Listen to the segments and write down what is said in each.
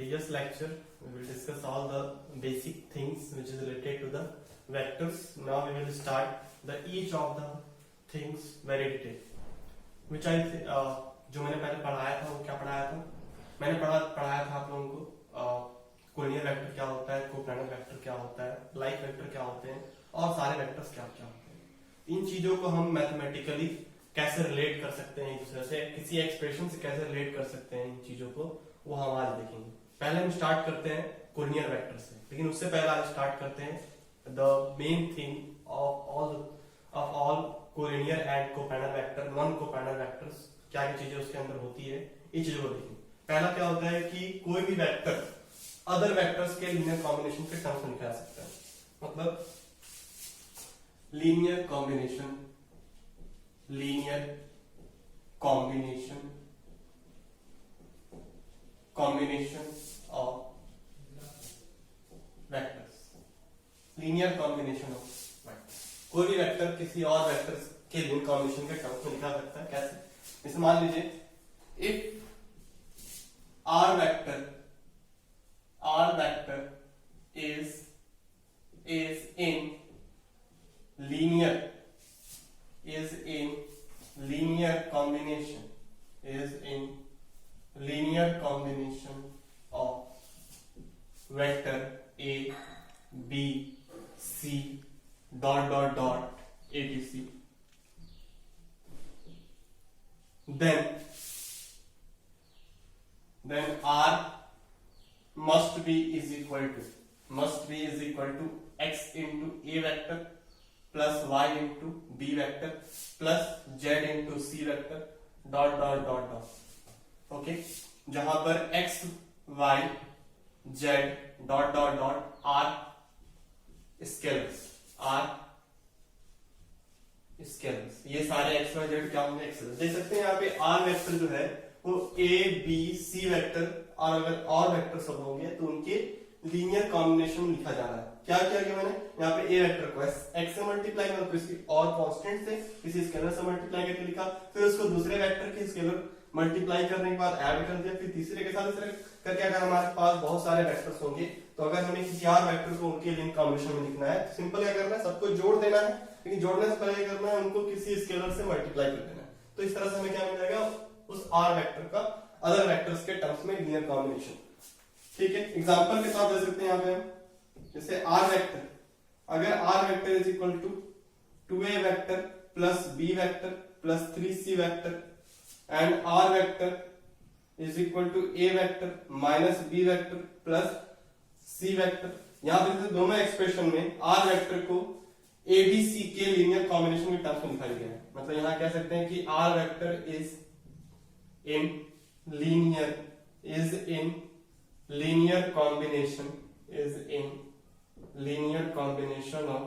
previous lecture we will discuss all the basic things which is related to the vectors. Now we will start the each of the things very detail. Which I जो मैंने पहले पढ़ाया था वो क्या पढ़ाया था, मैंने पढ़ाया था आप लोगों को कोलिनियर वेक्टर क्या होता है, कोप्लानर वेक्टर क्या होता है, लाइक वेक्टर क्या होते हैं और सारे वेक्टर्स क्या क्या होते हैं। इन चीजों को हम मैथमेटिकली कैसे रिलेट कर सकते हैं एक दूसरे से, किसी एक्सप्रेशन से कैसे रिलेट कर सकते हैं इन चीजों को, वो हम आज देखेंगे। पहले हम स्टार्ट करते हैं कोलिनियर वेक्टर से, लेकिन उससे पहले आज स्टार्ट करते हैं the main thing of all collinear and coplanar vector, non coplanar vectors, क्या क्या चीजें उसके अंदर होती है, इन चीजों को देखेंगे। पहला क्या होता है कि कोई भी वेक्टर अदर वेक्टर्स के लीनियर कॉम्बिनेशन के टर्म्स में लिखा जा सकता है। मतलब linear combination of vectors, linear combination of vectors. कोई भी वेक्टर किसी और वेक्टर्स के लीनियर कॉम्बिनेशन के टर्म्स में लिखा जा सकता है। कैसे? जैसे मान लीजिए if R vector is in linear combination of vector A, B, C dot dot dot etc, then R must be is equal to x into A vector plus y into B vector plus z into C vector dot dot dot dot. Okay, जहां पर x, y, z dot dot dot r scalars, ये सारे x, y, z क्या होंगे? Scalars. देख सकते हैं यहाँ पे r वेक्टर जो है वो a, b, c वेक्टर और अगर और वेक्टर सब होंगे तो उनके लीनियर कॉम्बिनेशन में लिखा जा रहा है। क्या किया गया मैंने यहाँ पे a वेक्टर को x से मल्टीप्लाई किया, किसी और कांस्टेंट से किसी स्केलर से मल्टीप्लाई करके लिखा, फिर उसको दूसरे वेक्टर के स्केलर मल्टीप्लाई करने के बाद ऐड कर दिया, फिर तीसरे के साथ करके अगर हमारे पास बहुत सारे वेक्टर्स होंगे तो अगर हमें किसी और वेक्टर को उनके लीनियर कॉम्बिनेशन में लिखना है तो सिंपल क्या करना है, सबको जोड़ देना है, लेकिन जोड़ने से पहले क्या करना है, उनको किसी स्केलर से मल्टीप्लाई कर देना है। तो इस तरह से हमें क्या मिल जाएगा, उस r वेक्टर का अदर वेक्टर्स के टर्म्स में लीनियर कॉम्बिनेशन। ठीक है, एग्जांपल के साथ दे सकते हैं यहाँ पे हम, जैसे r वेक्टर, अगर r vector is equal to 2a vector plus b vector plus 3c vector and r vector is equal to a vector minus b vector plus c vector. यहाँ पे दोनों एक्सप्रेशन में r वेक्टर को abc के linear combination के terms में दिखाया गया है। मतलब यहाँ कह सकते हैं कि r vector is in linear combination of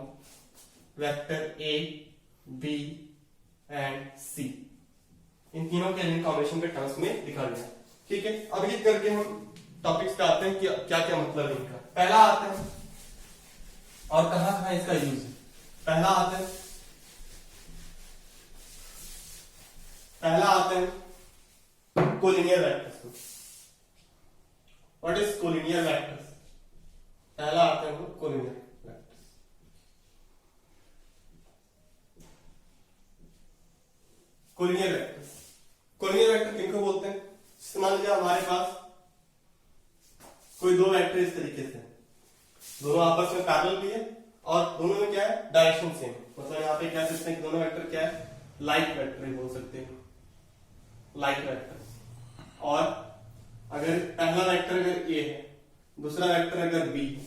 vector A, B and C, इन तीनों के लीनियर कॉम्बिनेशन के टर्म्स में दिखा गया। ठीक है, अब ये करके हम टॉपिक्स पे आते हैं कि क्या क्या मतलब है इनका। पहला आते हैं और कहाँ इसका यूज है। पहला आते हैं collinear vectors. What is collinear vectors? पहला आते हैं कोलिनियर वेक्टर्स। कोलिनियर वेक्टर किनको बोलते हैं? मान लीजिए हमारे पास कोई दो वेक्टर इस तरीके से, दोनों आपस में पैरेलल भी है और दोनों में क्या है, डायरेक्शन सेम। मतलब यहाँ पे कह सकते हैं कि दोनों वेक्टर क्या है, लाइक वेक्टर ही बोल सकते हैं, लाइक वेक्टर। और अगर पहला वेक्टर अगर A है, दूसरा वेक्टर अगर B है,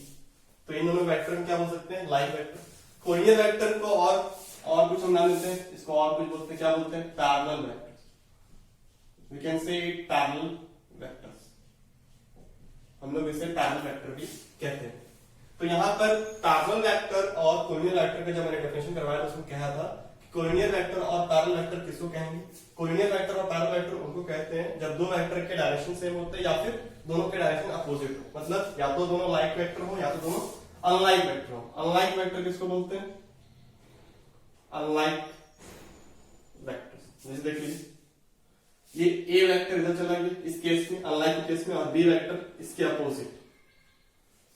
तो इन दोनों वेक्टर में क्या बोल सकते हैं, लाइक वेक्टर। कोलिनियर वेक्टर को और कुछ हम नाम देते हैं, इसको और कुछ बोलते हैं, क्या बोलते हैं, parallel vectors. We can say it parallel vectors, हम लोग इसे पैरेलल वेक्टर भी कहते हैं। तो यहाँ पर पैरेलल वेक्टर और कोलिनियर वेक्टर का जब मैंने डेफिनेशन करवाया तो उसमें कहा था कोलिनियर वेक्टर और पैरेलल वेक्टर किसको कहेंगे? कोलिनियर वेक्टर और पैरेलल वेक्टर उनको कहते हैं जब दो वेक्टर के डायरेक्शन सेम होते हैं या फिर दोनों के डायरेक्शन अपोजिट हो। मतलब या तो दोनों लाइक वेक्टर हो या तो दोनों अनलाइक वेक्टर हो। अनलाइक वेक्टर किसको बोलते हैं? Unlike vectors. जैसे देख लीजिए ये ए वेक्टर इधर चला गया इस केस में, अनलाइक केस में, और बी वेक्टर इसके अपोजिट।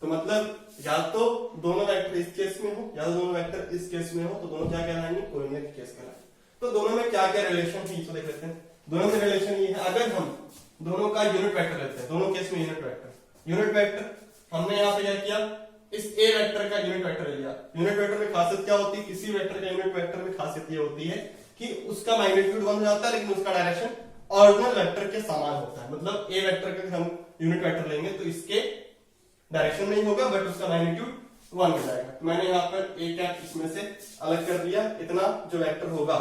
तो मतलब या तो दोनों वेक्टर इस केस में हो या तो दोनों वेक्टर इस केस में हो, तो दोनों क्या कहलाएंगे, कोलिनियर केस कहलाएंगे। तो दोनों में क्या क्या रिलेशन है इसको देख लेते हैं। दोनों में रिलेशन ये है, अगर हम दोनों का यूनिट वेक्टर लेते हैं, दोनों केस में यूनिट वेक्टर हमने यहाँ पे क्या किया, इस ए वेक्टर का यूनिट वेक्टर ले लिया। यूनिट वेक्टर में खासियत क्या होती है, किसी वेक्टर का यूनिट वेक्टर में खासियत ये होती है कि उसका मैग्नीट्यूड 1 हो जाता है, लेकिन उसका डायरेक्शन ऑरिजिनल वेक्टर के समान होता है। मतलब ए वेक्टर का हम यूनिट वेक्टर लेंगे तो इसके डायरेक्शन नहीं होगा, बट उसका मैग्नीट्यूड 1 हो जाएगा। तो मैंने यहाँ पर ए कैप इसमें से अलग कर दिया, इतना जो वेक्टर होगा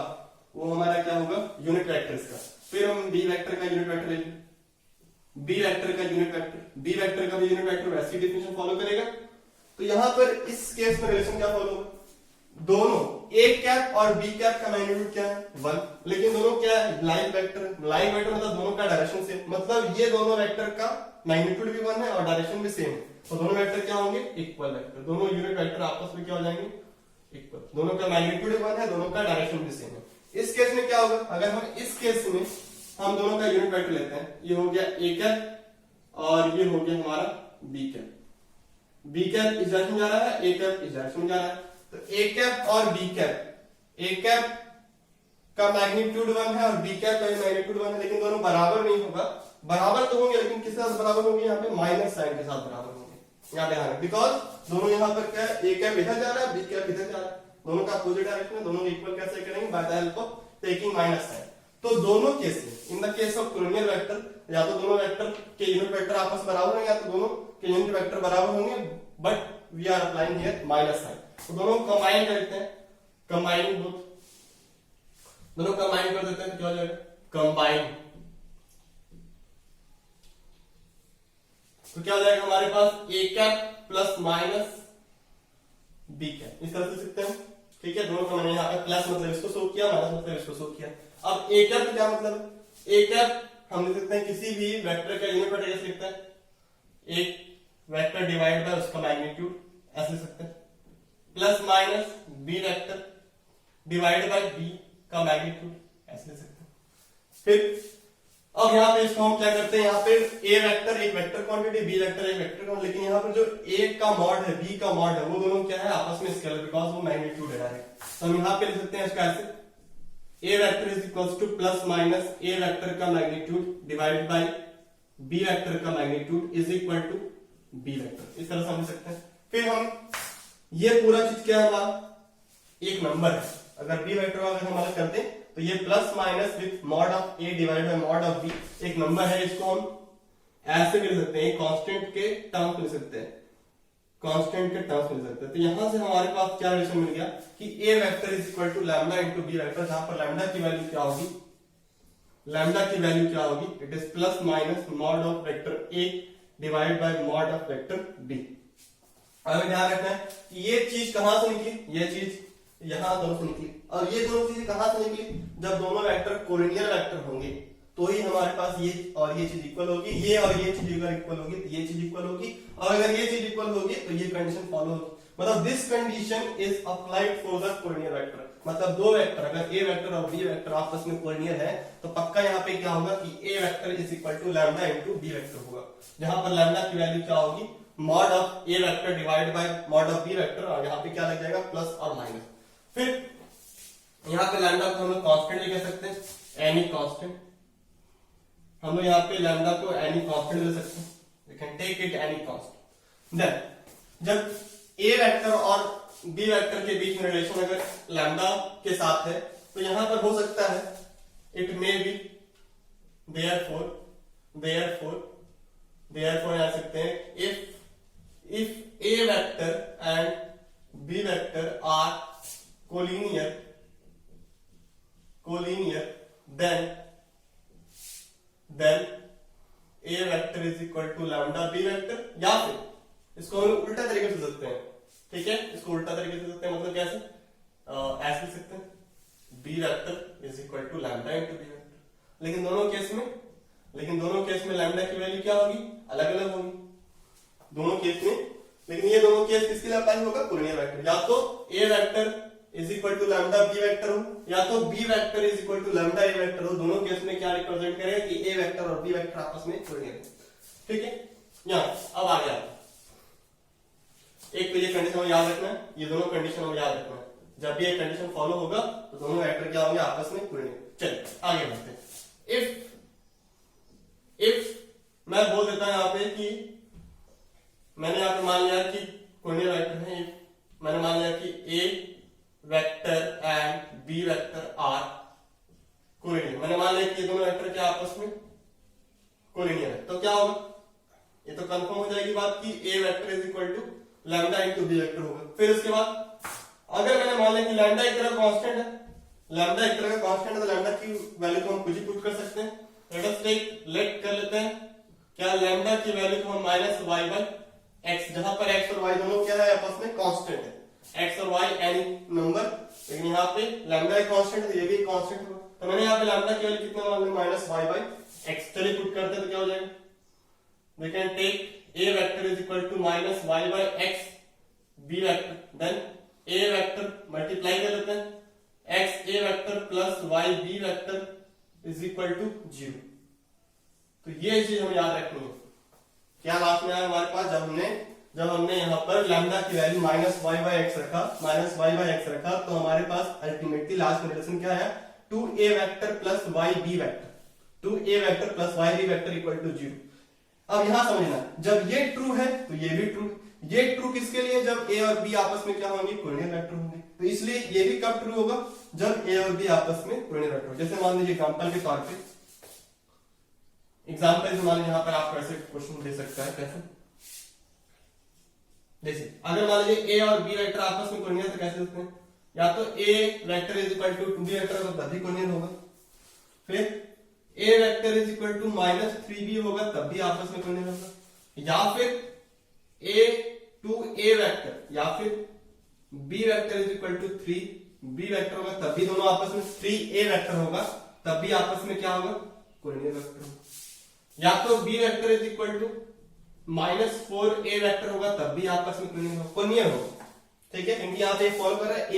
वो हमारा क्या होगा, यूनिट वेक्टर इसका। फिर हम बी वेक्टर का यूनिट वेक्टर ले लेंगे, बी वेक्टर का यूनिट वेक्टर, बी वेक्टर का भी यूनिट वेक्टर वैसी डेफिनेशन फॉलो करेगा। तो यहां पर इस केस में रिलेशन क्या फॉलो होगा, दोनों ए कैप और बी कैप का मैग्नीट्यूड क्या है 1, लेकिन दोनों क्या है, लाइन वेक्टर। लाइन वेक्टर मतलब दोनों का डायरेक्शन सेम, मतलब ये दोनों वेक्टर का मैग्नीट्यूड भी 1 है और डायरेक्शन भी सेम है। तो दोनों वेक्टर क्या होंगे, इक्वल वेक्टर। दोनों यूनिट वेक्टर आपस में क्या हो जाएंगे, इक्वल। दोनों का मैग्नीट्यूड 1 है, दोनों का डायरेक्शन भी सेम है। इस केस में क्या होगा, अगर हम इस केस में हम दोनों का यूनिट वेक्टर लेते हैं, ये हो गया ए कैप और ये हो गया हमारा बी कैप। बी कैप इस डायरेक्शन में जा रहा है, ए कैप इस डायरेक्शन में जा रहा है। तो ए कैप और बी कैप, ए कैप का मैग्नीट्यूड 1 है और बी कैप का मैग्नीट्यूड 1 है, लेकिन दोनों बराबर नहीं होगा। बराबर तो होंगे लेकिन किसके साथ बराबर होंगे, यहाँ पे माइनस साइन के साथ बराबर होंगे। यहाँ ध्यान, बिकॉज दोनों यहाँ पर क्या है, ए कैप इधर जा रहा है, बी कैप इधर जा रहा है, दोनों का अपोजिट डायरेक्शन है। दोनों इक्वल कैसे करेंगे, by the help of taking minus sign. तो दोनों केस में, in the case of collinear vector, या तो दोनों वेक्टर के यूनिट वेक्टर आपस बराबर है या तो दोनों के यूनिट वेक्टर बराबर होंगे, but we are applying here minus sign. तो दोनों कंबाइन करते हैं, कंबाइन बोथ, दोनों कंबाइन कर देते हैं तो क्या हो जाएगा, कंबाइन। तो क्या हो जाएगा हमारे पास, A cap plus minus B cap, इस तरह से लिखते हैं। ठीक है, दोनों का मैंने यहाँ पे प्लस मतलब इसको शो किया, माइनस मतलब इसको शो किया। अब ए कैप क्या मतलब, ए कैप हम लिख सकते हैं किसी भी वेक्टर का यूनिट वेक्टर कैसे लिखते हैं, एक वेक्टर डिवाइड बाय उसका मैग्नीट्यूड, ऐसे लिख सकते हैं, plus minus B vector divide by B का मैग्नीट्यूड, ऐसे लिख सकते हैं। फिर अब यहाँ पे इसको हम क्या करते हैं, यहाँ पे ए वेक्टर एक वेक्टर क्वांटिटी, बी वेक्टर एक वेक्टर क्वांटिटी, लेकिन यहाँ पर जो ए का मॉड है, बी का मॉड है, वो दोनों क्या है, आपस में स्केलर, बिकॉज वो मैग्नीट्यूड है डायरेक्ट। तो हम यहाँ पे लिख सकते हैं इसका ऐसे, A vector is equals to plus minus A vector का magnitude divide by B vector का magnitude is equal to B vector, इस तरह से हम लिख सकते हैं। फिर हम ये पूरा चीज क्या है हमारा, एक नंबर है। अगर बी वेक्टर अगर हम अलग करते हैं तो ये plus minus with mod of A divide by mod of B एक नंबर है, इसको हम ऐसे भी लिख सकते हैं, कांस्टेंट के टर्म्स में लिख सकते हैं, कांस्टेंट के टर्म्स में लिख सकते हैं। तो यहां से हमारे पास क्या रिलेशन मिल गया कि A vector is equal to lambda into B vector, जहां पर लैम्डा की वैल्यू क्या होगी, लैम्डा की वैल्यू क्या होगी, it is plus minus mod of vector A divide by mod of vector B. हमें ध्यान रखना है कि ये चीज कहां से निकली, ये चीज यहां दोनों से निकली, और ये दोनों चीजें कहां से निकली, जब दोनों वेक्टर कोलिनियर वेक्टर होंगे तो ही हमारे पास ये और ये चीज इक्वल होगी, ये और ये चीज अगर इक्वल होगी तो ये चीज इक्वल होगी, और अगर ये चीज इक्वल होगी तो ये कंडीशन फॉलो होगी। मतलब this condition is applied for the collinear vector. मतलब दो वेक्टर, अगर ए वेक्टर और बी वेक्टर आपस में कोलिनियर है तो पक्का यहाँ पे क्या होगा कि A vector is equal to lambda into B vector होगा, जहां पर लैम्डा की वैल्यू क्या होगी, mod of A vector divide by mod of B vector, और यहाँ पे क्या लग जाएगा, प्लस और माइनस। फिर यहाँ पे लैम्डा को हम लोग कांस्टेंट भी कह सकते हैं, एनी कांस्टेंट, हम लोग यहाँ पे लैम्डा को एनी कांस्टेंट ले सकते हैं, we can take it any constant. Then जब ए वेक्टर और बी वेक्टर के बीच में रिलेशन अगर लैम्डा के साथ है तो यहां पर हो सकता है, इट मे बी देयरफॉर आ सकते हैं, if A vector and B vector are collinear then a vector is equal to lambda b vector, या फिर इसको हम उल्टा तरीके से सकते हैं। ठीक है, इसको उल्टा तरीके से सकते हैं, मतलब कैसे, ऐसे लिख सकते हैं, b vector is equal to lambda into b vector. लेकिन दोनों केस में लैम्डा की वैल्यू क्या होगी, अलग अलग होगी दोनों केस में। लेकिन ये दोनों केस किसके लिए अप्लाई होगा, कोलिनियर वेक्टर। या तो A vector is equal to lambda B vector हो, या तो B vector is equal to lambda A vector हो, दोनों केस में क्या रिप्रेजेंट करेगा कि ए वेक्टर और बी वेक्टर आपस में कोऑर्डिनेट है। ठीक है, यहां अब आ गया एक तो ये कंडीशन हमें याद रखना है, ये दोनों कंडीशन हमें याद रखना है, जब भी ये कंडीशन फॉलो होगा तो दोनों वेक्टर क्या होंगे आपस में कोऑर्डिनेट। चलिए आगे बढ़ते हैं। इफ मैं बोल देता हूं यहां पे कि मैंने यहां पे मान लिया कि कोऑर्डिनेट वेक्टर है, मैंने मान लिया कि A vector and B vector are coordinate, मैंने मान लिया कि ये दोनों वेक्टर क्या आपस में कोऑर्डिनेट है, तो क्या होगा, ये तो कंफर्म हो जाएगी बात कि A vector is equal to lambda into B vector होगा। फिर उसके बाद अगर मैंने मान लिया कि लैम्डा एक तरह का कांस्टेंट है, लैम्डा एक तरह का कांस्टेंट है, तो लैम्डा की वैल्यू को हम कुछ ही पुट कर सकते हैं। लेट कर लेते हैं क्या लैम्डा की वैल्यू को हम माइनस वाई बाई एक्स, जहां पर एक्स और वाई दोनों क्या है आपस में कांस्टेंट है, एक्स और वाई एनी नंबर, लेकिन यहाँ पे लैम्डा एक कांस्टेंट है, ये भी एक कांस्टेंट होगा, तो मैंने यहाँ पे लैम्डा की वैल्यू कितना मान लिया माइनस वाई बाई एक्स। चलिए पुट करते हैं तो क्या हो जाएगा, we can take a vector is equal to minus y by x b vector, then a vector multiply कर लेते हैं x a vector plus y b vector is equal to 0। तो ये चीज हमें याद रखनी है, क्या लास्ट में आया हमारे पास, जब हमने यहाँ पर लैम्डा की value minus Y by X रखा, तो हमारे पास अल्टीमेटली लास्ट में रिलेशन क्या है, 2a vector plus Y B vector, 2a vector plus Y B vector equal to 0। अब यहां समझना, जब ये ट्रू है तो ये भी ट्रू, ये ट्रू किसके लिए, जब ए और बी आपस में क्या होंगे कोऑर्डिनेट वेक्टर होंगे, तो इसलिए ये भी कब ट्रू होगा, जब ए और बी आपस में कोऑर्डिनेट वेक्टर हो। जैसे मान लीजिए एग्जांपल के तौर पे, एग्जांपल से मान लीजिए यहां पर आपको ऐसे क्वेश्चन दे सकता है, कैसे, जैसे अगर मान लीजिए ए और बी वेक्टर आपस में कोऑर्डिनेट तो कैसे लिखते हैं, या तो A vector is equal to 2b vector तो तभी कोऑर्डिनेट होगा, फिर a vector is equal to minus 3b होगा तब भी आपस में कोऑर्डिनेट होगा, या फिर a टू a वेक्टर या फिर b vector is equal to 3b vector होगा तब भी दोनों आपस में 3a वेक्टर होगा तब भी आपस में क्या होगा कोऑर्डिनेट वेक्टर होगा, या तो b vector is equal to minus 4a vector होगा तब भी आपस में कोऑर्डिनेट होगा। ठीक है, क्योंकि यहाँ पे फॉलो कर रहा है a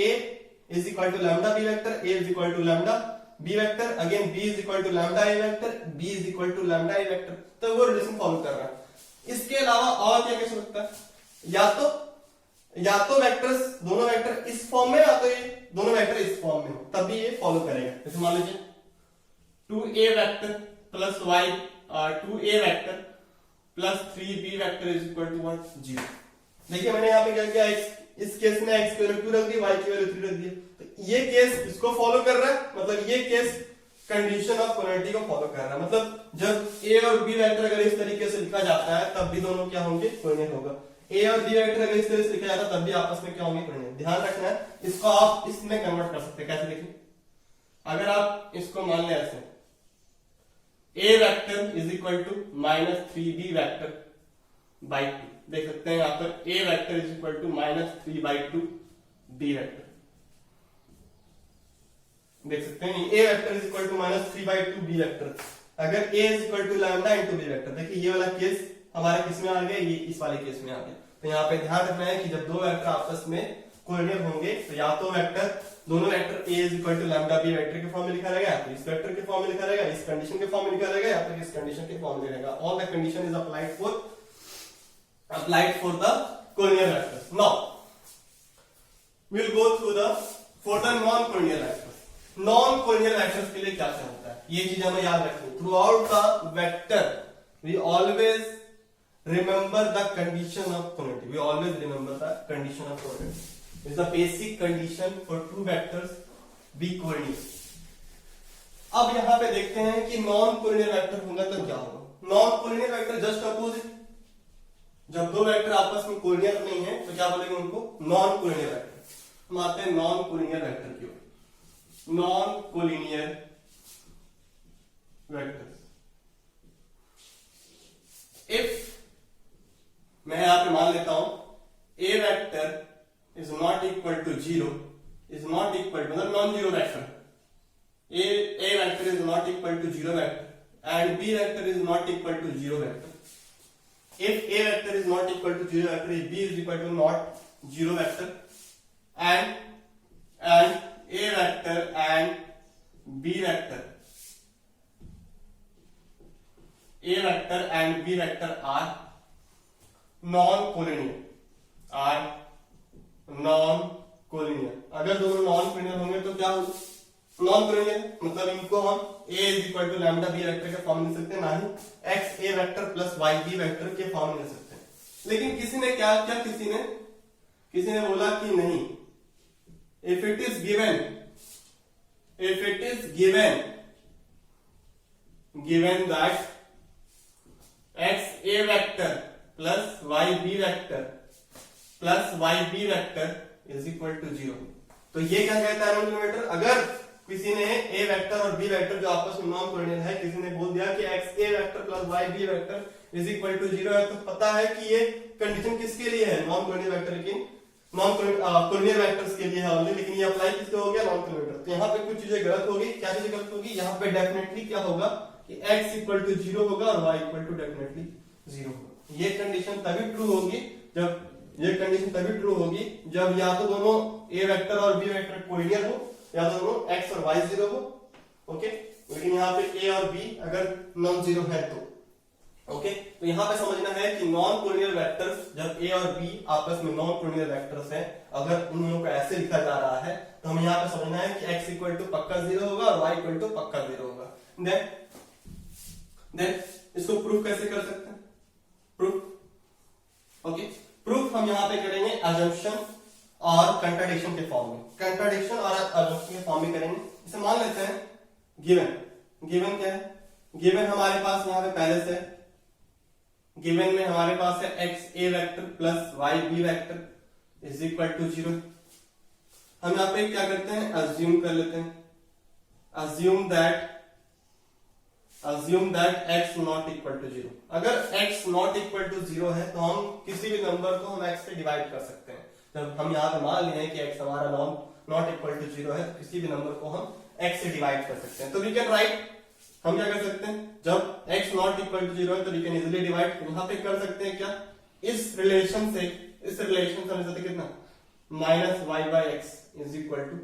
is equal to lambda b vector, a is equal to lambda b vector, again b is equal to lambda a vector, b is equal to lambda a vector, तो वो रिलेशन फॉलो कर रहा है। इसके अलावा और क्या कह सकता है, या तो वेक्टर्स दोनों वेक्टर इस फॉर्म में, या तो ये दोनों वेक्टर इस फॉर्म में हो तब भी ये फॉलो करेगा। जैसे मान लीजिए 2a vector plus y 2a vector plus 3b vector is equal to 0। देखिए मैंने यहाँ पे क्या किया, इस केस में x की वैल्यू 2 रख दी, y की वैल्यू 3 रख दी, तो ये केस इसको फॉलो कर रहा है, मतलब ये केस कंडीशन ऑफ कोऑर्डिनेट को फॉलो कर रहा है, मतलब जब a और b वेक्टर अगर इस तरीके से लिखा जाता है तब भी दोनों क्या होंगे कोऑर्डिनेट होगा, a और b वेक्टर अगर इस तरह से लिखा जाता है तब भी आपस में क्या होंगे कोऑर्डिनेट। ध्यान रखना है, इसको आप इसमें कन्वर्ट कर सकते हैं, कैसे देखिए, अगर आप इसको मान लें ऐसे a vector is equal to minus 3b vector by 2, देख सकते हैं यहाँ पर a vector is equal to minus 3/2 b vector, देख सकते हैं a vector is equal to minus 3/2 b vector, अगर a is equal to lambda into b vector. देखिए ये वाला केस हमारे किस में आ गया, ये इस वाले केस में आ गया। तो यहाँ पे ध्यान रखना है कि जब दो वेक्टर आपस में कोऑर्डिनेट होंगे तो या तो वेक्टर दोनों vector a is equal to lambda b vector के फॉर्म में लिखा रहेगा, या तो इस वेक्टर के फॉर्म में लिखा रहेगा, इस कंडीशन के फॉर्म में लिखा रहेगा, या फिर इस कंडीशन के फॉर्म में लिखा रहेगा। All the condition is applied for the coordinate vectors. Now we will go through the for the non coordinate vectors. Non coordinate vectors के लिए क्या क्या होता है, ये चीज हमें याद रखनी है। Through the vector we always remember the condition of coordinate, we always remember the condition of coordinate is the basic condition for two vectors be coordinate। अब यहां पे देखते हैं कि नॉन कोऑर्डिनेट वेक्टर होगा तो क्या होगा। Non coordinate vector just opposite, जब दो वेक्टर आपस में कोऑर्डिनेट नहीं है तो क्या बोलेंगे उनको नॉन कोऑर्डिनेट वेक्टर। हम आते हैं नॉन कोऑर्डिनेट वेक्टर की ओर। नॉन कोऑर्डिनेट वेक्टर इफ मैं यहां पे मान लेता हूं a vector is not equal to 0, is not equal मतलब non zero vector, a vector is not equal to 0 vector and b vector is not equal to 0 vector. If a vector is not equal to 0 vector, b is equal to not 0 vector and and A vector and B vector, A vector and B vector are non-collinear, अगर दोनों non collinear होंगे तो क्या होगा, non collinear मतलब इनको हम A is equal to lambda B vector के फॉर्म में लिख सकते हैं, ना ही X A vector plus Y B vector के फॉर्म में लिख सकते हैं। लेकिन किसी ने क्या किया, किसी ने बोला कि नहीं, if it is given that X A vector plus Y B vector is equal to 0, तो ये क्या कहता है नॉन कोलिनियर। अगर किसी ने ए वेक्टर और बी वेक्टर जो आपस में नॉन कोलिनियर है, किसी ने बोल दिया कि X A vector plus Y B vector is equal to 0 है, तो पता है कि ये कंडीशन किसके लिए है, नॉन कोलिनियर वेक्टर की, नॉन कोलिनियर वेक्टर्स के लिए है ओनली, लेकिन ये अप्लाई किसके हो गया, नॉन कोलिनियर। तो यहाँ पे कुछ चीजें गलत होगी, क्या चीजें गलत होगी, यहाँ पे डेफिनेटली क्या होगा कि x इक्वल टू 0 होगा और y इक्वल टू डेफिनेटली 0 होगा। ये कंडीशन तभी ट्रू होगी जब या तो दोनों a वेक्टर और b वेक्टर कोलिनियर हो, या तो दोनों x और y 0 हो, ओके। लेकिन यहाँ पे a और b अगर नॉन जीरो है तो ओके। तो यहाँ पे समझना है कि नॉन कोलिनियर वेक्टर्स, जब a और b आपस में नॉन कोलिनियर वेक्टर्स हैं, अगर उन लोगों को ऐसे लिखा जा रहा है तो हमें यहाँ पे समझना है कि x इक्वल टू पक्का 0 होगा और y इक्वल टू पक्का 0 होगा। देन इसको प्रूफ कैसे कर सकते हैं, प्रूफ हम यहाँ पे करेंगे अजम्पशन और कंट्राडिक्शन के फॉर्म में, कंट्राडिक्शन और अजम्पशन के फॉर्म में करेंगे। इसे मान लेते हैं गिवन क्या है, गिवन हमारे पास यहाँ पे पहले से गिवन में हमारे पास है X A vector plus Y B vector is equal to 0। हम यहाँ पे क्या करते हैं, अज्यूम कर लेते हैं, assume that x not equal to 0। अगर x नॉट इक्वल टू 0 है तो हम किसी भी नंबर को हम x से डिवाइड कर सकते हैं। जब हम यहाँ पे मान लिए हैं कि x हमारा नॉट इक्वल टू 0 है, तो किसी भी नंबर को हम x से डिवाइड कर सकते हैं। तो वी कैन राइट, हम क्या कर सकते हैं, जब x नॉट इक्वल टू 0 है तो वी कैन इजीली डिवाइड। यहाँ पे कर सकते हैं क्या, इस रिलेशन से हम लेते कितना, minus Y by X is equal to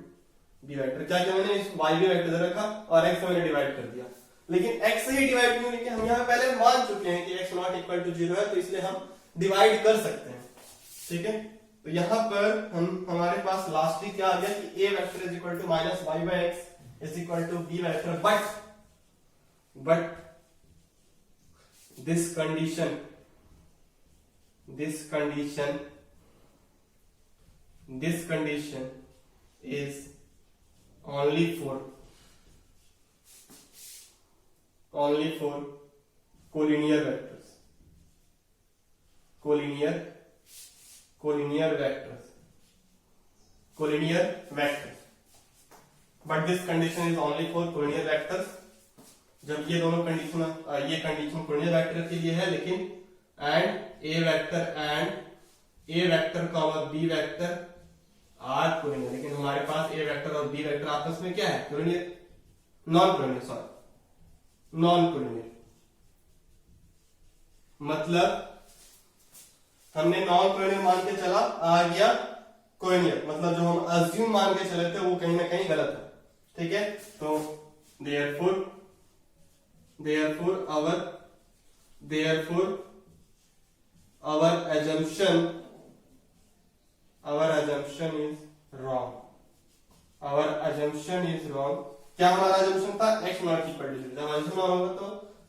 B vector. क्या किया मैंने, इस वाई बी वेक्टर दे रखा और x मैंने डिवाइड कर दिया। लेकिन x से ही डिवाइड क्यों नहीं किया, हम यहाँ पहले मान चुके हैं कि x नॉट इक्वल टू 0 है, तो इसलिए हम डिवाइड कर सकते हैं, ठीक है। तो यहाँ पर हमारे पास लास्टली क्या आ गया कि a vector is equal to minus Y by X is equal to B vector, but this condition is only for collinear vectors, but this condition is only for collinear vectors। जब ये दोनों condition, ये condition collinear vector के लिए है, लेकिन A vector comma B vector are collinear. लेकिन हमारे पास ए वेक्टर और बी वेक्टर आपस में क्या है, कोलिनियर, नॉन कोलिनियर। मतलब हमने नॉन कोलिनियर मान के चला, आ गया कोलिनियर, मतलब जो हम अज्यूम मान के चले थे वो कहीं ना कहीं गलत है, ठीक है। तो therefore our assumption is wrong। क्या हमारा assumption था, x नॉट इक्वल टू 0। जब assumption wrong होगा तो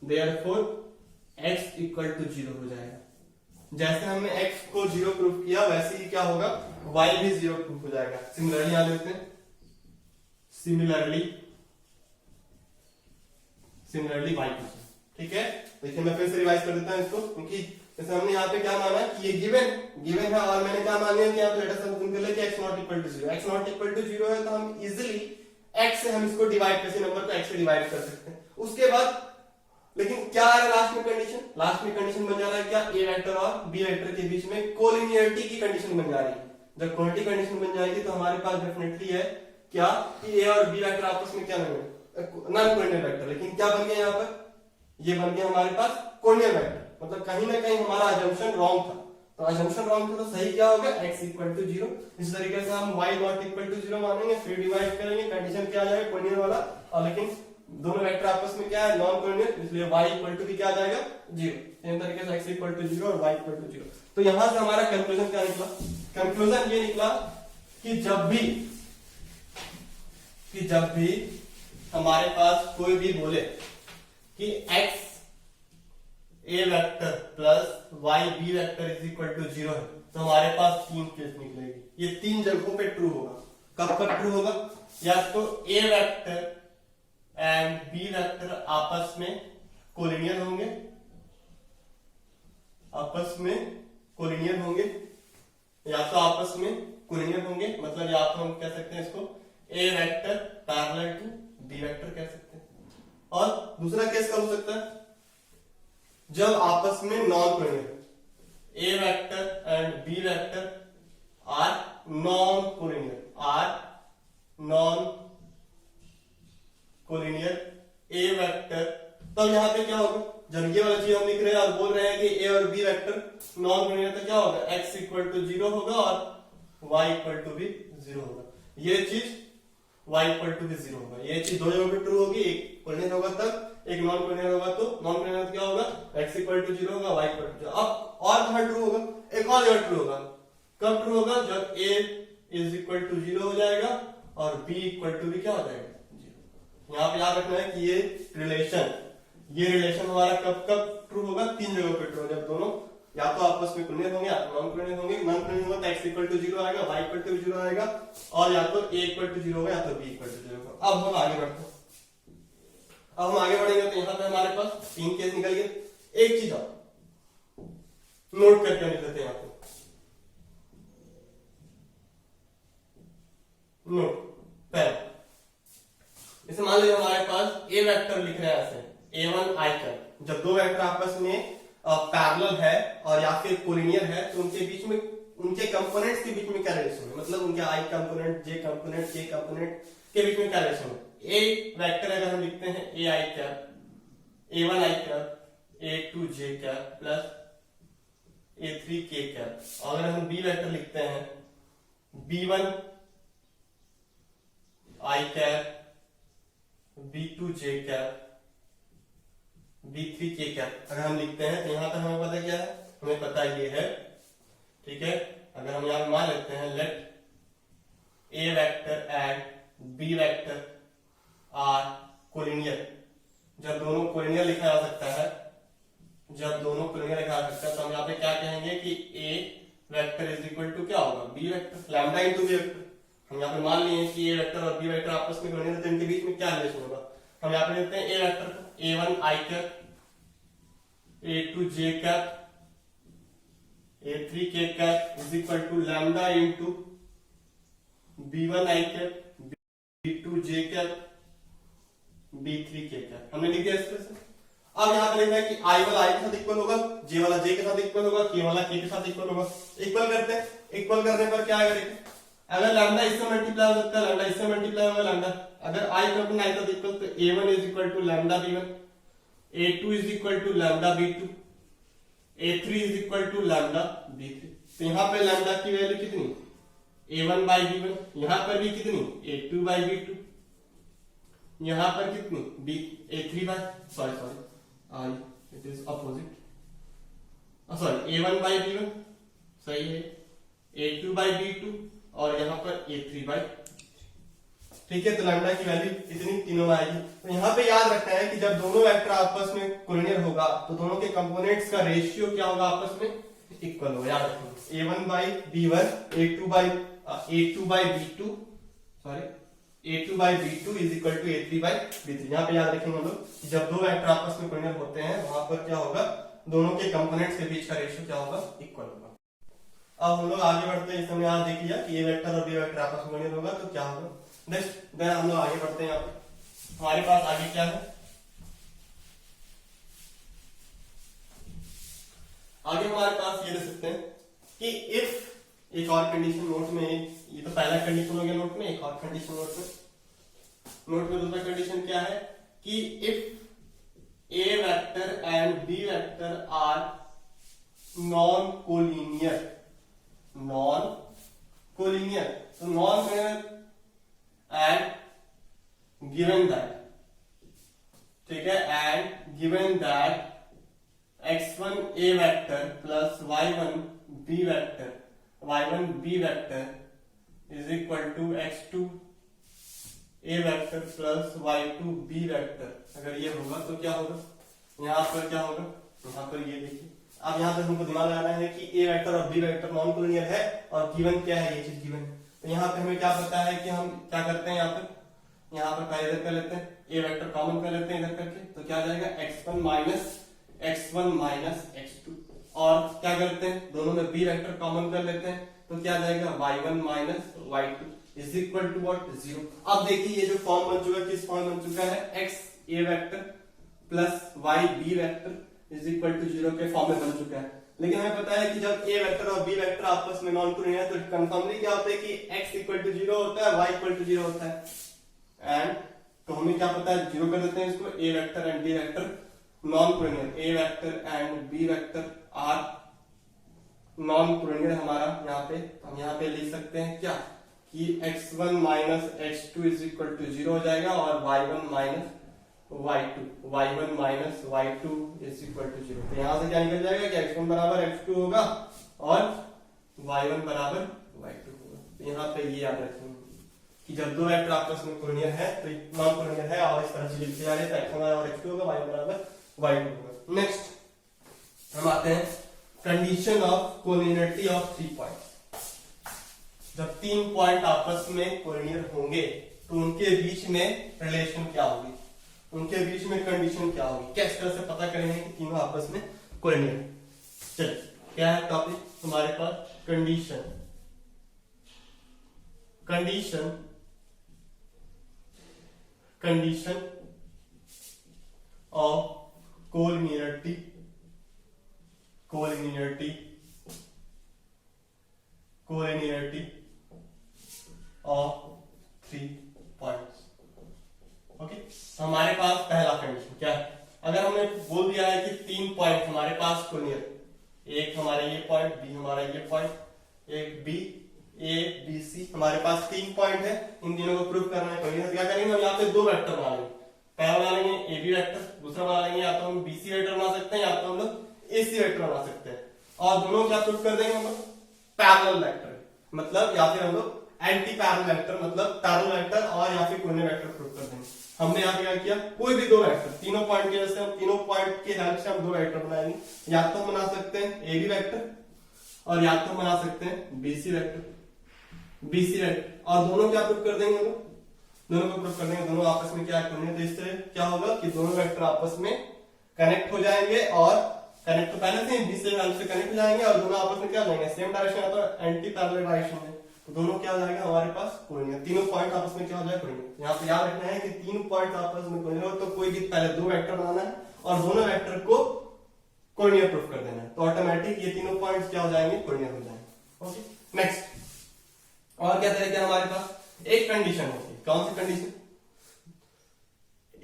therefore x इक्वल टू 0 हो जाएगा। जैसे हमने x को 0 प्रूफ किया, वैसे ही क्या होगा, y भी 0 प्रूफ हो जाएगा। सिमिलरली यहां देखते हैं, सिमिलरली y को, ठीक है। देखिए मैं फिर से रिवाइज कर देता हूं इसको, क्योंकि जैसे हमने यहाँ पे क्या माना कि ये गिवन है, और मैंने क्या मान लिया कि यहाँ पे लेटर सम कर ले कि x not equal to 0। x not equal to 0 है तो हम इजीली x से हम इसको डिवाइड, किसी नंबर को x से डिवाइड कर सकते हैं। उसके बाद लेकिन क्या है लास्ट में कंडीशन बन जा रहा है क्या, a वेक्टर और b वेक्टर के बीच में कोलिनियरिटी की कंडीशन बन जा रही है। जब कोलिनियरिटी कंडीशन बन जाएगी तो हमारे पास डेफिनेटली है क्या कि a और b वेक्टर आपस में क्या बनेंगे, नॉन कोलिनियर वेक्टर। लेकिन क्या बन गया यहाँ पर, ये बन गया हमारे पास कोलिनियर वेक्टर। मतलब कहीं ना कहीं हमारा अजम्पशन रॉन्ग था, तो अजम्पशन रॉन्ग था, तो सही क्या होगा, x इक्वल टू 0। इस तरीके से हम y नॉट इक्वल टू 0 मानेंगे, फिर डिवाइड करेंगे, कंडीशन क्या आ जाएगा, कोलिनियर वाला, और लेकिन दोनों वेक्टर आपस में क्या है, नॉन कोलिनियर, इसलिए y इक्वल टू भी क्या आ जाएगा, 0। सेम तरीके से x इक्वल टू 0 और y इक्वल टू 0। तो यहां से हमारा कंक्लूजन क्या निकला, कंक्लूजन ये निकला कि जब भी हमारे पास कोई भी बोले कि x a vector plus y b vector is equal to 0 है, तो हमारे पास तीन केस निकलेगी। ये तीन जगहों पे ट्रू होगा। कब कब ट्रू होगा, या तो a vector and b vector आपस में कोलिनियर होंगे, या तो आपस में कोलिनियर होंगे, मतलब या तो हम कह सकते हैं इसको a vector parallel to b vector कह सकते हैं। और दूसरा केस कब हो सकता है, जब आपस में non collinear, a vector and b vector are non collinear, a vector, तब यहां पे क्या होगा, जब ये वाला चीज हम लिख रहे हैं और बोल रहे हैं कि a और b वेक्टर नॉन कोलिनियर, तो क्या होगा, x इक्वल टू 0 होगा और y इक्वल टू भी 0 होगा। ये चीज y इक्वल टू भी 0 होगा। ये चीज दो जगह पे ट्रू होगी, एक कोलिनियर होगा तब, एक नॉन कोलिनियर होगा तो। नॉन कोलिनियर क्या होगा, x इक्वल टू 0 होगा, y इक्वल टू 0। अब और कहां ट्रू होगा, एक और जगह ट्रू होगा। कब ट्रू होगा, जब a इज इक्वल टू 0 हो जाएगा और b इक्वल टू भी क्या हो जाएगा, 0। यहां पे याद रखना है कि ये रिलेशन हमारा कब कब ट्रू होगा, तीन जगह पे ट्रू होगा, जब दोनों या तो आपस में कोलिनियर होंगे या तो नॉन कोलिनियर होंगे। नॉन कोलिनियर होगा तो x इक्वल टू 0 आएगा, y इक्वल टू 0 आएगा, और या तो a इक्वल टू 0 होगा या तो b इक्वल टू 0 होगा। अब हम आगे बढ़ते हैं। अब हम आगे बढ़ेंगे तो यहाँ पे हमारे पास तीन केस निकल गए। एक चीज और नोट करके लिख लेते हैं यहाँ पे, नोट पहले, इसे मान लीजिए हमारे पास a वेक्टर लिख रहे हैं ऐसे, a1 i कैप। जब दो वेक्टर आपस में पैरेलल है और या फिर कोलिनियर है, तो उनके बीच में, उनके कंपोनेंट्स के बीच में क्या रिलेशन है, मतलब उनके i component, j component, k component के बीच में क्या रिलेशन है। a वेक्टर अगर हम लिखते हैं a i cap, a1 i cap, a2 j cap plus a3 k cap. अगर हम b वेक्टर लिखते हैं b1 i cap, b2 j cap, b3 k cap अगर हम लिखते हैं, तो यहां पर हमें पता क्या है, हमें पता ये है, ठीक है। अगर हम यहां मान लेते हैं let a vector and b vector are collinear, जब दोनों कोलिनियर लिखा जा सकता है, तो हम यहाँ पे क्या कहेंगे कि a vector is equal to क्या होगा, b vector, lambda into b vector. हम यहाँ पे मान लिए कि a वेक्टर और b वेक्टर आपस में कोलिनियर, तो इनके बीच में क्या रिलेशन होगा। हम यहाँ पे लिखते हैं a vector a1 i cap, a2 j cap, a3 k cap is equal to lambda into b1 i cap, b2 j cap, b3 k cap. हमने लिख दिया इस तरह से। अब यहाँ पे लिखना है कि i वाला i के साथ इक्वल होगा, j वाला j के साथ इक्वल होगा, k वाला k के साथ इक्वल होगा। इक्वल करते हैं, इक्वल करने पर क्या आएगा देखिए, अगर लैम्डा इससे मल्टीप्लाई हो सकता है, लैम्डा इससे मल्टीप्लाई होगा लैम्डा, अगर i को अपना i का इक्वल, तो a1 is equal to lambda b1, a2 is equal to lambda b2, a3 is equal to lambda b3। तो यहाँ पे लैम्डा की वैल्यू कितनी, a1 बाई b1, यहाँ पर भी कितनी, a2 बाई b2, यहाँ पर कितनी, a3 by, sorry it is opposite, sorry a1 by b1 सही है, a2 बाई b2 और यहाँ पर a3 बाई, ठीक है। तो लैम्डा की वैल्यू इतनी तीनों में आएगी। तो यहाँ पे याद रखना है कि जब दोनों वेक्टर आपस में कोलिनियर होगा, तो दोनों के कंपोनेंट्स का रेशियो क्या होगा, आपस में इक्वल होगा। याद रखना a1 by b1, a2 by b2, sorry a2 by b2 is equal to a3 by b3। यहाँ पे याद रखेंगे हम लोग, जब दो वेक्टर आपस में कोलिनियर होते हैं, वहां पर क्या होगा, दोनों के कंपोनेंट्स के बीच का रेशियो क्या होगा, इक्वल होगा। अब हम लोग आगे बढ़ते हैं। इस समय यहाँ देख लिया कि a वेक्टर और b वेक्टर आपस में कोलिनियर होगा तो क्या होगा। नेक्स्ट देन हम लोग आगे बढ़ते हैं। यहाँ पे हमारे पास आगे क्या है, आगे हमारे पास ये दे सकते हैं कि इफ, एक और कंडीशन नोट में, ये तो पहला कंडीशन हो गया नोट में, एक और कंडीशन नोट में दूसरा कंडीशन क्या है कि if a vector and b vector are non collinear, non collinear, तो non collinear and given that, ठीक है, and given that x1 a vector plus y1 b vector, y1 b vector is equal to x2 a vector plus y2 b vector, अगर ये होगा तो क्या होगा, यहाँ पर क्या होगा, यहाँ पर ये देखिए, अब यहाँ पर हमको दिमाग लगाना है कि a वेक्टर और b वेक्टर नॉन कोलिनियर है और गिवन क्या है, ये चीज गिवन है। तो यहाँ पे हमें क्या पता है कि हम क्या करते हैं, यहाँ पर पहले इधर कर लेते हैं, a वेक्टर कॉमन कर लेते हैं इधर करके, तो क्या आ जाएगा x1 माइनस x2, और क्या करते हैं दोनों में b वेक्टर कॉमन कर लेते हैं, तो क्या आ जाएगा y1 minus y2 is equal to what, 0। अब देखिए ये जो फॉर्म बन चुका है, किस फॉर्म बन चुका है, x a vector plus y b vector is equal to 0 के फॉर्म में बन चुका है। लेकिन हमें पता है कि जब a वेक्टर और b वेक्टर आपस में नॉन कोलिनियर है तो कंफर्मली क्या होता है कि x इक्वल टू 0 होता है, y इक्वल टू 0 होता है। एंड तो हमें क्या पता है, 0 कर देते हैं इसको, a vector and b vector non collinear, a vector and b vector are non collinear हमारा, यहाँ पे हम यहाँ पे लिख सकते हैं क्या कि x1 minus x2 is equal to 0 हो जाएगा और y1 minus y2 is equal to 0। तो यहाँ से क्या निकल जाएगा कि x1 बराबर x2 होगा और y1 बराबर y2 होगा। तो यहाँ पे ये याद रखेंगे कि जब दो वेक्टर आपस में कोलिनियर है तो नॉन कोलिनियर है और इस तरह से लिखते जा रहे हैं, तो x1 बराबर x2 होगा, y1 बराबर y2 होगा। नेक्स्ट हम आते हैं condition of collinearity of 3 points. जब 3 पॉइंट आपस में कोलिनियर होंगे तो उनके बीच में रिलेशन क्या होगी, उनके बीच में कंडीशन क्या होगी, किस तरह से पता करेंगे कि तीनों आपस में कोलिनियर। चलिए क्या है टॉपिक हमारे पास, condition of collinearity of 3 points. Okay, हमारे पास पहला कंडीशन क्या है, अगर हमने बोल दिया है कि 3 पॉइंट हमारे पास कोलिनियर, एक हमारा ये पॉइंट, बी हमारा ये पॉइंट, एक बी ए बी सी, हमारे पास 3 पॉइंट है, इन तीनों को प्रूव करना है कोलिनियर। क्या करेंगे हम, यहाँ पे 2 वेक्टर बना लेंगे, पहला बना लेंगे ए बी वेक्टर, दूसरा बना लेंगे या तो हम बी सी वेक्टर बना सकते हैं या तो हम लोग ए सी वेक्टर बना सकते हैं, और दोनों क्या प्रूव कर देंगे हम लोग, पैरेलल वेक्टर, मतलब या फिर हम लोग एंटी पैरेलल वेक्टर, मतलब पैरेलल वेक्टर और या फिर कोलिनियर वेक्टर प्रूव कर देंगे। हमने यहाँ पे क्या किया, कोई भी 2 वेक्टर, तीनों पॉइंट की वजह से हम तीनों पॉइंट की हेल्प से हम 2 वेक्टर बनाएंगे, या तो हम बना सकते हैं ए बी वेक्टर और या तो हम बना सकते हैं बी सी वेक्टर, और दोनों क्या प्रूव कर देंगे हम लोग, दोनों को प्रूव कर देंगे, दोनों आपस में क्या कोलिनियर। तो इससे क्या होगा कि दोनों वेक्टर आपस में कनेक्ट हो जाएंगे, और कनेक्ट तो पहले से बी से हेल्प से कनेक्ट हो जाएंगे और दोनों आपस में क्या हो जाएंगे, सेम डायरेक्शन या तो एंटी पैरेलल डायरेक्शन में, तो दोनों क्या हो जाएगा हमारे पास कोलिनियर, तीनों पॉइंट आपस में क्या हो जाएगा कोलिनियर। यहाँ पे याद रखना है कि 3 पॉइंट आपस में कोलिनियर हो तो कोई भी पहले 2 वेक्टर बनाना है और दोनों वेक्टर को कोलिनियर प्रूफ कर देना है, तो ऑटोमेटिक ये तीनों पॉइंट्स क्या हो जाएंगे, कोलिनियर हो जाएंगे। ओके, नेक्स्ट और क्या तरीके हमारे पास, एक कंडीशन होती है, कौन सी condition,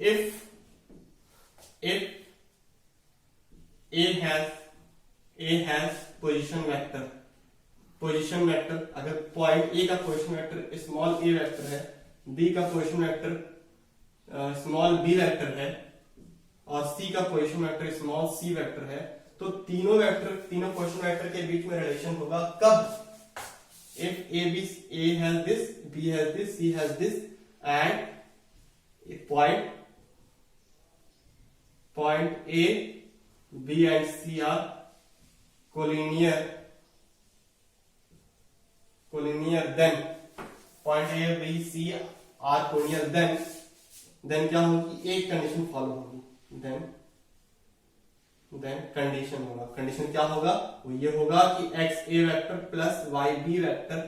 if A has position vector, अगर पॉइंट A का position vector small a vector है, B का position vector small b vector है और C का position vector small c vector है, तो तीनों पोजीशन वेक्टर के बीच में रिलेशन होगा कब, if A has this, B has this, C has this, and if point A, B and C are collinear, then point A, B, C are collinear, then क्या होगी, एक कंडीशन फॉलो होगी, then condition होगा, condition क्या होगा, वो ये होगा कि x a vector plus y b vector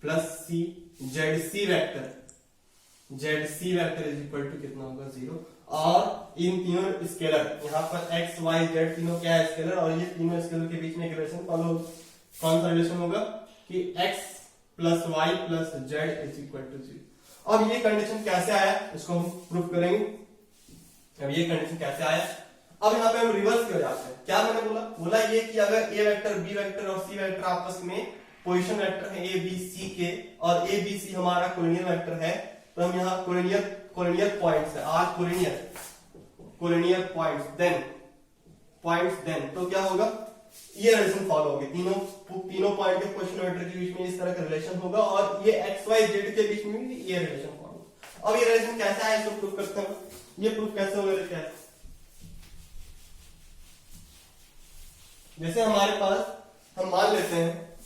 plus c z c vector is equal to कितना होगा, 0। और इन तीनों स्केलर, यहाँ पर x y z तीनों क्या है, स्केलर, और ये तीनों स्केलर के बीच में एक रिलेशन फॉलो, कौन सा रिलेशन होगा कि x plus y plus z is equal to 0। अब ये कंडीशन कैसे आया इसको हम प्रूफ करेंगे। अब ये कंडीशन कैसे आया, अब यहाँ पे हम रिवर्स क्यों जाते हैं, क्या मैंने बोला ये कि अगर ए वेक्टर बी वेक्टर और सी वेक्टर आपस में पोजीशन वेक्टर है ए बी सी के, और ए बी सी हमारा कोलिनियर वेक्टर है, तो हम यहाँ कोलिनियर पॉइंट्स है, आर कोलिनियर पॉइंट्स देन तो क्या होगा, ये रिलेशन फॉलो होगी, तीनों पॉइंट के पोजीशन वेक्टर के बीच में इस तरह का रिलेशन होगा, और ये एक्स वाई जेड के बीच में भी ये रिलेशन फॉलो। अब ये रिलेशन कैसा है इसको प्रूफ करते हैं, ये प्रूफ कैसे होगा, कैसे, जैसे हमारे पास हम मान लेते हैं,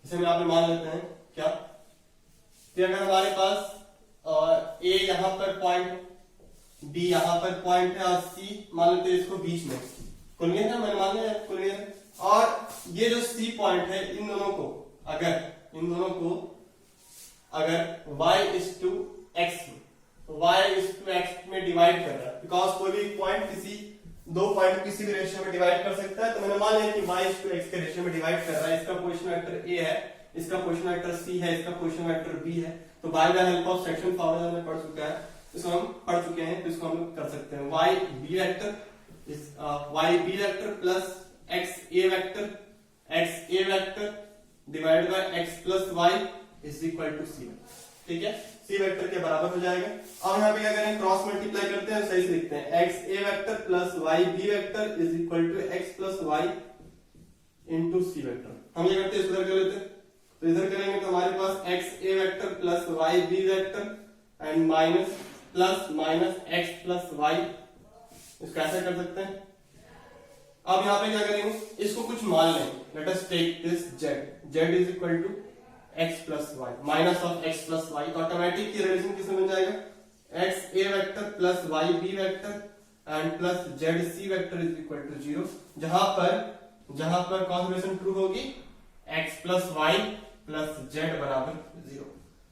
जैसे यहाँ पे मान लेते हैं क्या कि अगर हमारे पास ए यहाँ पर पॉइंट, बी यहाँ पर पॉइंट है, और सी मान लेते हैं इसको बीच में, कोलिनियर है, मैंने मान लिया कोलिनियर, और ये जो सी पॉइंट है इन दोनों को अगर y/x में डिवाइड कर रहा है, बिकॉज कोई भी पॉइंट दो पॉइंट किसी भी रेशियो में डिवाइड कर सकता है, तो मैंने मान लिया कि y/x के रेशियो में डिवाइड कर रहा है, इसका पोजीशन वेक्टर a है, इसका पोजीशन वेक्टर c है, इसका पोजीशन वेक्टर b है, तो bye the help of section formula में पढ़ चुका है, इसको हम पढ़ चुके हैं, तो इसको हम कर सकते हैं y b vector plus x a vector divide by x plus y is equal to c, ठीक है, c वेक्टर के बराबर हो जाएगा। अब यहाँ पे क्या करें, क्रॉस मल्टीप्लाई करते हैं, सही से लिखते हैं x a vector plus y b vector is equal to x plus y into c vector. हम ये करते हैं, इधर कर लेते हैं, तो इधर करेंगे तो हमारे पास x a vector plus y b vector and minus x plus y, इसको ऐसे कर सकते हैं। अब यहाँ पे क्या करेंगे, इसको कुछ मान लें, let us take this z is equal to x plus y, minus of x plus y, तो ऑटोमेटिक ये रिलेशन किसमें बन जाएगा, x a vector plus y b vector and plus z c vector is equal to 0, जहां पर कौन सी relation true होगी, x plus y plus z बराबर 0।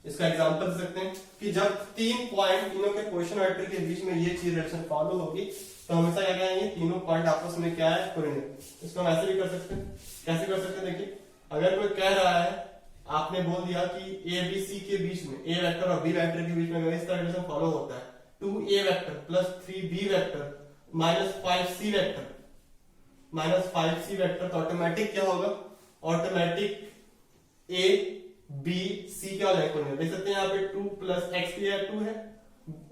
इसका एग्जांपल दे सकते हैं कि जब तीन पॉइंट तीनों के पोजीशन वेक्टर के बीच में ये चीज रिलेशन फॉलो होगी, तो हमेशा क्या कहेंगे, तीनों पॉइंट आपस में क्या है, कोलिनियर। इसको हम ऐसे भी कर सकते हैं, कैसे कर सकते हैं, देखिए, अगर कोई कह रहा है, आपने बोल दिया कि ए बी सी के बीच में, ए वेक्टर और बी वेक्टर के बीच में इस तरह रिलेशन फॉलो होता है, 2a vector plus 3b vector minus 5c vector, तो ऑटोमेटिक क्या होगा, ऑटोमेटिक a b c क्या हो जाएगा, कोलिनियर। देख सकते हैं यहाँ पे 2 प्लस x की जगह 2 है,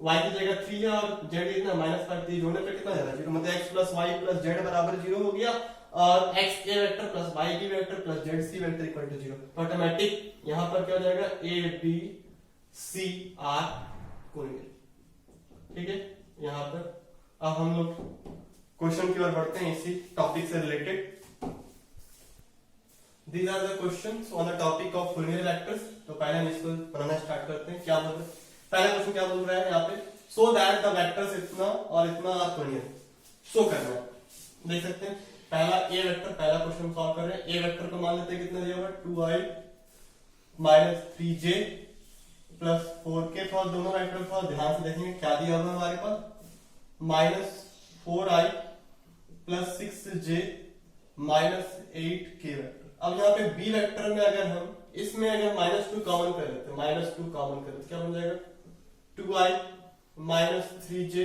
y की जगह 3 है, और z कितना -5, तो जोड़ने पे कितना जाएगा 0, मतलब x plus y plus z बराबर 0 हो गया, और x a vector plus y b vector plus z c vector equal to 0, तो ऑटोमेटिक यहाँ पर क्या हो जाएगा, a b c r collinear, ठीक है। यहाँ पर अब हम लोग क्वेश्चन की ओर बढ़ते हैं इसी टॉपिक से related. These are the questions on the topic of collinear vectors। तो पहले हम इसको बनाना स्टार्ट करते हैं। क्या बोल रहे हैं, पहला क्वेश्चन क्या बोल रहा है यहाँ पे, सो दैट द वेक्टर्स इतना और इतना आर कोलिनियर, शो करना है। देख सकते हैं पहला ए वेक्टर, पहला क्वेश्चन सॉल्व कर रहे हैं। ए वेक्टर को मान लेते हैं कितना दिया हुआ, 2i minus 3j plus 4k, थोड़ा दोनों वेक्टर थोड़ा ध्यान से देखेंगे क्या दिया हुआ हमारे पास, minus 4i plus 6j minus 8k vector. अब यहाँ पे बी वेक्टर में अगर हम इसमें अगर -2 कॉमन कर लेते हैं, -2 कॉमन कर लेते क्या बन जाएगा, 2i minus 3j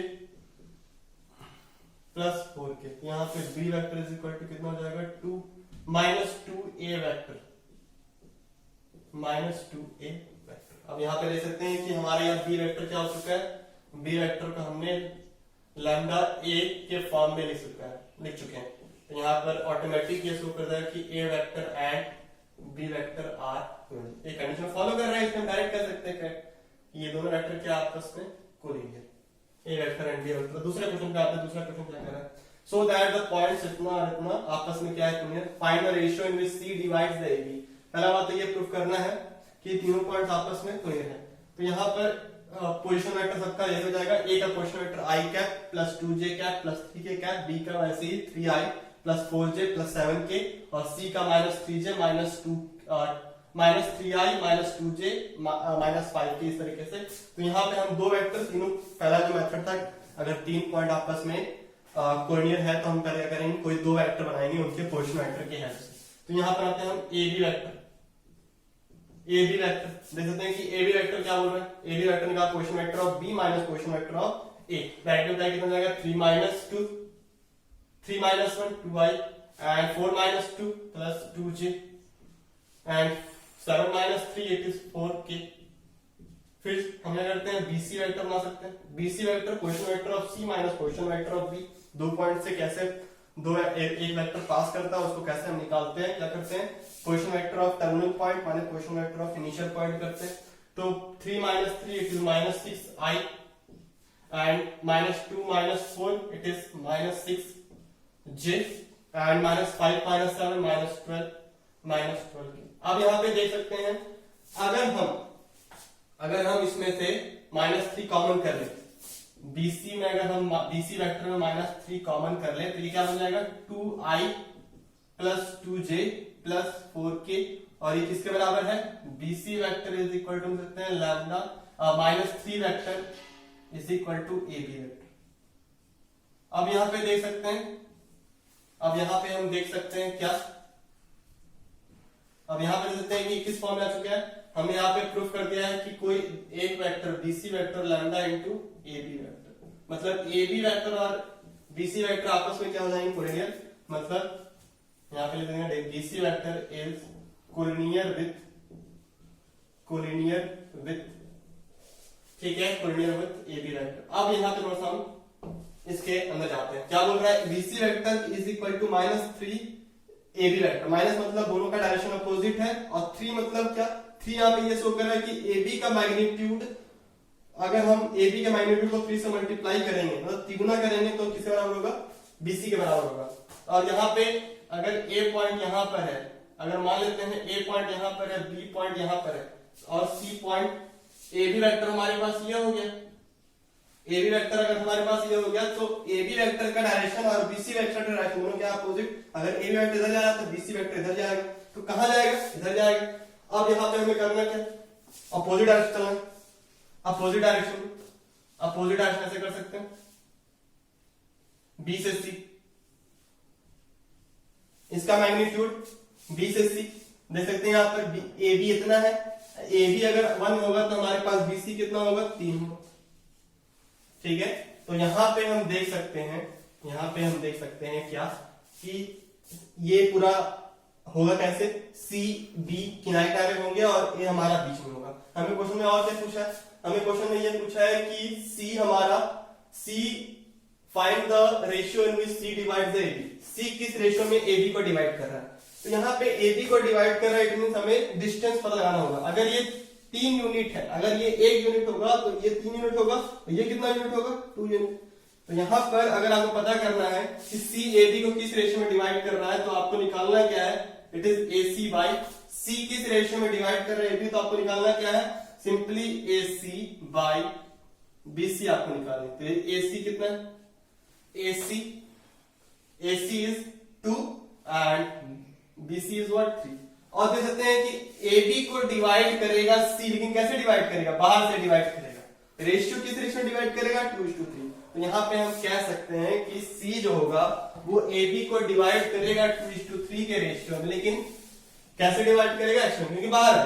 plus 4k। यहाँ पे B vector is equal to कितना हो जाएगा, 2 minus 2a vector minus 2a vector. अब यहाँ पे देख सकते हैं कि हमारे यहाँ बी वेक्टर क्या हो चुका है, बी वेक्टर को हमने लैम्डा a के फॉर्म में लिख चुके हैं, तो यहाँ पर ऑटोमेटिक ये शो कर रहा है कि A vector and B vector are collinear. एक कंडीशन फॉलो कर रहा है, इसमें डायरेक्ट कर सकते हैं कि ये दोनों वेक्टर क्या आपस में collinear, A vector and B vector. दूसरे क्वेश्चन पे आते हैं, दूसरा क्वेश्चन क्या कर रहा है, सो दैट द पॉइंट्स इतना और इतना आपस में क्या है, collinear, find the ratio in which C divides the AB. पहला बात तो ये प्रूफ करना है कि तीनों पॉइंट्स आपस में कोलिनियर है। तो यहाँ पर पोजीशन वेक्टर सबका ऐसे हो जाएगा, ए का position vector i cap plus 2j cap plus 3k cap, B का वैसे ही 3i plus 4j plus 7k, और c का minus 3j minus 3i minus 2j minus 5k, इस तरीके से। तो यहाँ पे हम दो वेक्टर तीनों, पहला जो मेथड था, अगर तीन पॉइंट आपस में कोलिनियर है तो हम पहले क्या करेंगे, कोई दो वेक्टर बनाएंगे उनके पोजीशन वेक्टर की हेल्प से। तो यहाँ पर आते हैं हम A B vector, A B vector देख सकते हैं कि ए बी वेक्टर क्या बोल रहा है, ए बी वेक्टर का position vector of B minus position vector of A, bracket में कितना जाएगा 3 minus 2, 3 minus 1 2i and 4 minus 2 plus 2j and 7 minus 3 it is 4k। फिर हम क्या करते हैं, बीसी वेक्टर बना सकते हैं। BC vector position vector of C minus position vector of B, 2 point से कैसे एक वेक्टर पास करता है उसको कैसे हम निकालते हैं, क्या करते हैं, position vector of terminal point minus position vector of initial point करते हैं। तो 3 minus 3 it is minus 6i and minus 2 minus 4 it is minus 6j and minus 5 minus 7 minus 12 minus 12। अब यहाँ पे देख सकते हैं, अगर हम इसमें से माइनस 3 कॉमन कर लें, बीसी में अगर हम बीसी वेक्टर में माइनस 3 कॉमन कर ले तो ये क्या बन जाएगा 2i plus 2j plus 4k, और ये किसके बराबर है, BC vector is equal to सकते हैं lambda minus 3 vector is equal to A B vector. अब यहां पे देख सकते हैं, अब यहां पे हम देख सकते हैं क्या, अब यहां पे देख सकते हैं कि किस फॉर्म में आ चुका है, हमने यहाँ पे प्रूफ कर दिया है कि कोई एक vector BC vector lambda into A B vector, मतलब ए बी वेक्टर और बीसी वेक्टर आपस में क्या हो जाएंगे, कोलिनियर, मतलब यहाँ पे लिख देंगे BC vector is collinear with, ठीक है, collinear with A B vector. अब यहाँ पे थोड़ा सा हम इसके अंदर जाते हैं, क्या बोल रहा है, BC vector is equal to minus 3 A B vector, minus मतलब दोनों का डायरेक्शन अपोजिट है, और 3 मतलब क्या, 3 यहाँ पे ये शो कर रहा है कि ए बी का मैग्नीट्यूड, अगर हम ए बी के मैग्नीट्यूड को 3 से मल्टीप्लाई करेंगे, मतलब तिगुना करेंगे तो किसके बराबर होगा, बीसी के बराबर होगा। और यहाँ पे अगर ए पॉइंट यहाँ पर है, अगर मान लेते हैं ए पॉइंट यहाँ पर है, बी पॉइंट यहाँ पर है, और C point, A B vector हमारे पास ये हो गया, ए बी वेक्टर अगर हमारे पास ये हो गया तो ए बी वेक्टर का डायरेक्शन और बीसी वेक्टर का डायरेक्शन दोनों क्या अपोजिट, अगर ए बी वेक्टर इधर जा रहा है तो बीसी वेक्टर इधर जाएगा, तो कहां जाएगा, इधर जाएगा। अब यहाँ पे हमें करना क्या, अपोजिट डायरेक्शन चलना है, अपोजिट डायरेक्शन ऐसे कर सकते हैं, बी से सी, इसका मैग्नीट्यूड बी से सी देख सकते हैं, यहाँ पर ए बी इतना है, ए बी अगर 1 होगा तो हमारे पास बीसी कितना होगा, 3 होगा, ठीक है। तो यहाँ पे हम देख सकते हैं क्या कि ये पूरा होगा कैसे, सी बी किनारे किनारे होंगे और ये हमारा बीच में होगा। हमें क्वेश्चन में और क्या पूछा है, हमें क्वेश्चन में ये पूछा है कि C find the ratio in which C divides the AB, C किस रेशियो में एबी को डिवाइड कर रहा है, तो यहाँ पे एबी को डिवाइड कर रहा है, इट मींस हमें डिस्टेंस पता लगाना होगा। अगर ये 3 यूनिट है, अगर ये 1 यूनिट होगा तो ये 3 यूनिट होगा, तो ये कितना यूनिट होगा, 2 यूनिट। तो यहाँ पर अगर आपको पता करना है कि सी एबी को किस रेशियो में डिवाइड कर रहा है, तो आपको निकालना क्या है, इट इज AC बाई सी, किस रेशियो में डिवाइड कर रहा है एबी, तो आपको निकालना क्या है, सिंपली AC बाई BC आपको निकालना है। तो AC कितना है, AC is 2 and BC is what 3। और देख सकते हैं कि AB को डिवाइड करेगा C, लेकिन कैसे डिवाइड करेगा, बाहर से डिवाइड करेगा, रेशियो किस रेशियो में डिवाइड करेगा, 2:3। तो यहाँ पे हम कह सकते हैं कि C जो होगा वो AB को डिवाइड करेगा 2:3 के रेशियो में, लेकिन कैसे डिवाइड करेगा, एक्शन, क्योंकि बाहर है।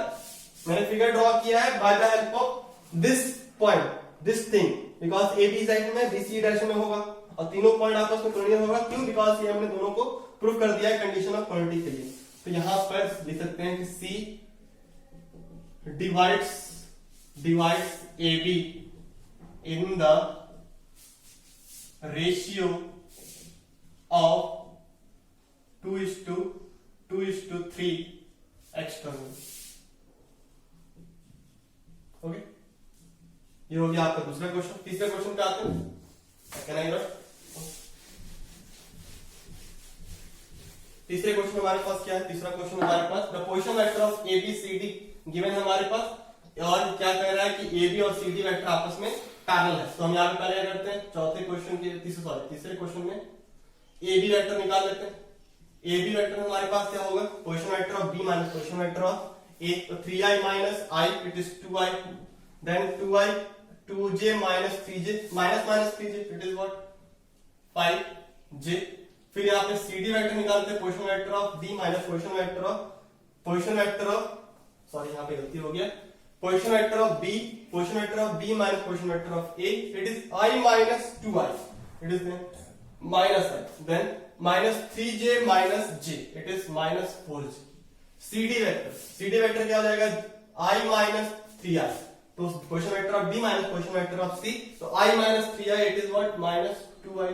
मैंने फिगर ड्रॉ किया है bye the help of this point, this thing, because AB side में BC डायरेक्शन में होगा और तीनों पॉइंट आपस में कोलिनियर होगा, क्यों, बिकॉज ये हमने दोनों को प्रूव कर दिया है कंडीशन ऑफ क्वालिटी के लिए। तो यहां पर लिख सकते हैं कि C divides AB in the ratio of 2:3 external। Okay, ये हो गया आपका दूसरा क्वेश्चन। तीसरे क्वेश्चन पे आते हैं, तीसरे क्वेश्चन हमारे पास क्या है, तीसरा क्वेश्चन हमारे पास the position vector of A B C D given है हमारे पास, और क्या कह रहा है कि ए बी और सी डी वेक्टर आपस में पैरेलल है। तो हम यहाँ पे पहले क्या करते हैं, चौथे क्वेश्चन के तीसरे क्वेश्चन में ए बी वेक्टर निकाल लेते हैं। ए बी वेक्टर हमारे पास क्या होगा, position vector of B minus position vector of A, तो 3i minus I it is 2i, then 2i 2j minus 3j, minus 3j it is what 5j। फिर यहाँ पे CD वेक्टर निकालते हैं, position vector of B minus position vector of sorry यहाँ पे गलती हो गया, position vector of B, position vector of B minus position vector of A, it is I minus 2I, it is minus I, then minus 3j minus j, it is minus 4j. CD vector क्या हो जाएगा I minus 3I, तो position vector of B minus position vector of C, तो I minus 3I, it is what, minus 2I.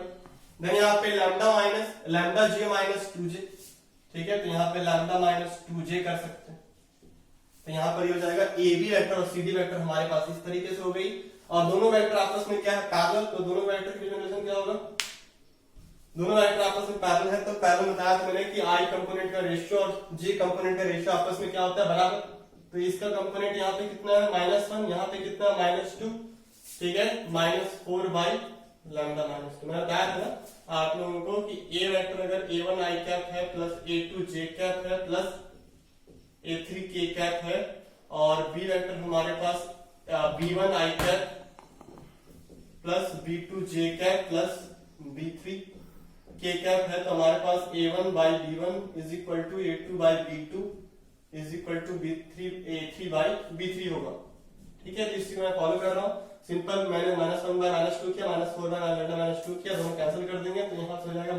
Then यहाँ पे lambda j minus 2j, ठीक है, तो यहाँ पे लैम्डा माइनस 2j कर सकते हैं। तो यहाँ पर ये हो जाएगा ए बी वेक्टर और सी डी वेक्टर हमारे पास इस तरीके से हो गई, और दोनों वेक्टर आपस में क्या है, पैरेलल, तो दोनों वेक्टर की रिलेशन क्या होगा, दोनों वेक्टर आपस में पैरेलल है, तो पैरेलल बताया था मैंने कि आई कंपोनेंट का रेशियो और जे कंपोनेंट का रेशियो आपस में क्या होता है, बराबर। तो इसका कंपोनेंट यहाँ पे कितना है, -1, यहाँ पे कितना है, -2, ठीक है, -4 बाई लैम्डा -2। मैंने बताया था ना आप लोगों को कि ए वेक्टर अगर a1 i कैप है प्लस a2 j कैप है प्लस a3 k कैप है, और बी वेक्टर हमारे पास b1 i cap plus b2 j cap plus b3 k cap है, तो हमारे पास a1 by b1 is equal to a2 by b2 is equal to a3 by b3 होगा, ठीक है। तो इसी को मैं फॉलो कर रहा हूँ, सिंपल, मैंने -1 बाय -2 किया, -4 बाय -2 किया, दोनों कैंसिल कर देंगे, तो यहाँ से हो जाएगा